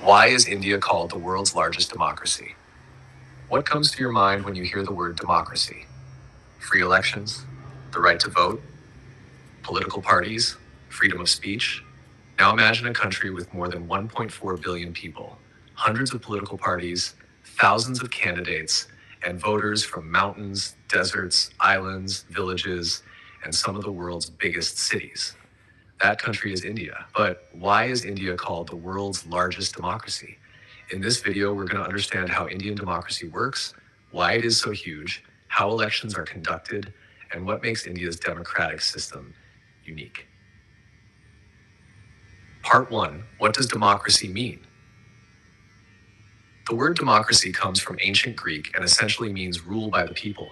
Why is India called the world's largest democracy? What comes to your mind when you hear the word democracy? Free elections? The right to vote? Political parties? Freedom of speech? Now imagine a country with more than 1.4 billion people, hundreds of political parties, thousands of candidates, and voters from mountains, deserts, islands, villages, and some of the world's biggest cities. That country is India. But why is India called the world's largest democracy? In this video, we're going to understand how Indian democracy works, why it is so huge, how elections are conducted, and what makes India's democratic system unique. Part 1. What does democracy mean? The word democracy comes from ancient Greek and essentially means rule by the people.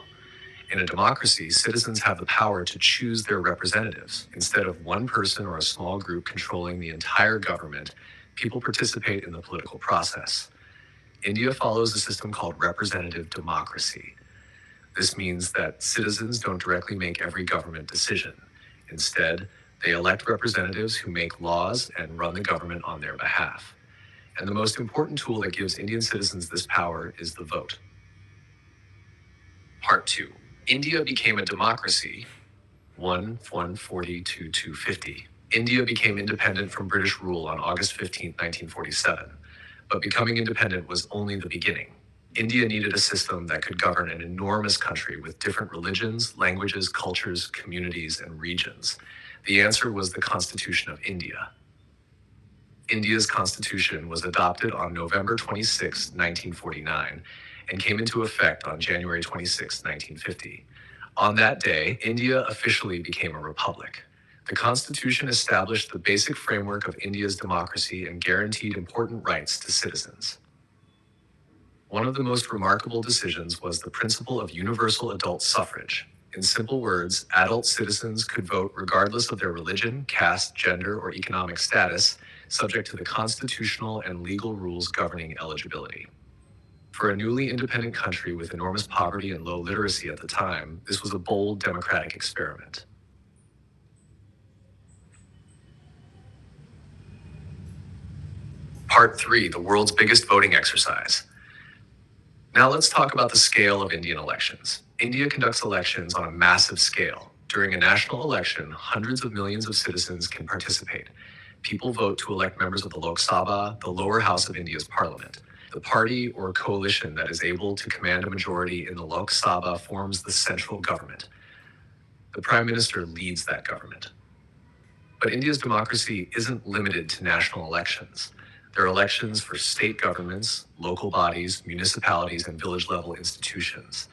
In a democracy, citizens have the power to choose their representatives. Instead of one person or a small group controlling the entire government, people participate in the political process. India follows a system called representative democracy. This means that citizens don't directly make every government decision. Instead, they elect representatives who make laws and run the government on their behalf. And the most important tool that gives Indian citizens this power is the vote. Part 2. India became a democracy 140 to 250. India became independent from British rule on August 15, 1947. But becoming independent was only the beginning. India needed a system that could govern an enormous country with different religions, languages, cultures, communities, and regions. The answer was the Constitution of India. India's constitution was adopted on November 26, 1949, and came into effect on January 26, 1950. On that day, India officially became a republic. The constitution established the basic framework of India's democracy and guaranteed important rights to citizens. One of the most remarkable decisions was the principle of universal adult suffrage. In simple words, adult citizens could vote regardless of their religion, caste, gender, or economic status, subject to the constitutional and legal rules governing eligibility. For a newly independent country with enormous poverty and low literacy at the time, this was a bold democratic experiment. Part 3, the world's biggest voting exercise. Now let's talk about the scale of Indian elections. India conducts elections on a massive scale. During a national election, hundreds of millions of citizens can participate. People vote to elect members of the Lok Sabha, the lower house of India's parliament. The party or coalition that is able to command a majority in the Lok Sabha forms the central government. The Prime Minister leads that government. But India's democracy isn't limited to national elections. There are elections for state governments, local bodies, municipalities, and village-level institutions.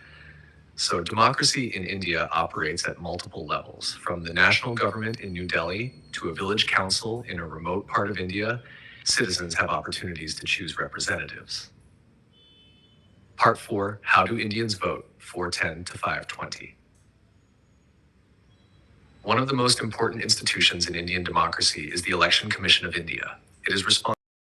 So democracy in India operates at multiple levels, from the national government in New Delhi to a village council in a remote part of India. Citizens have opportunities to choose representatives. Part 4, how do Indians vote? 410 to 520. One of the most important institutions in Indian democracy is the Election Commission of India. It is responsible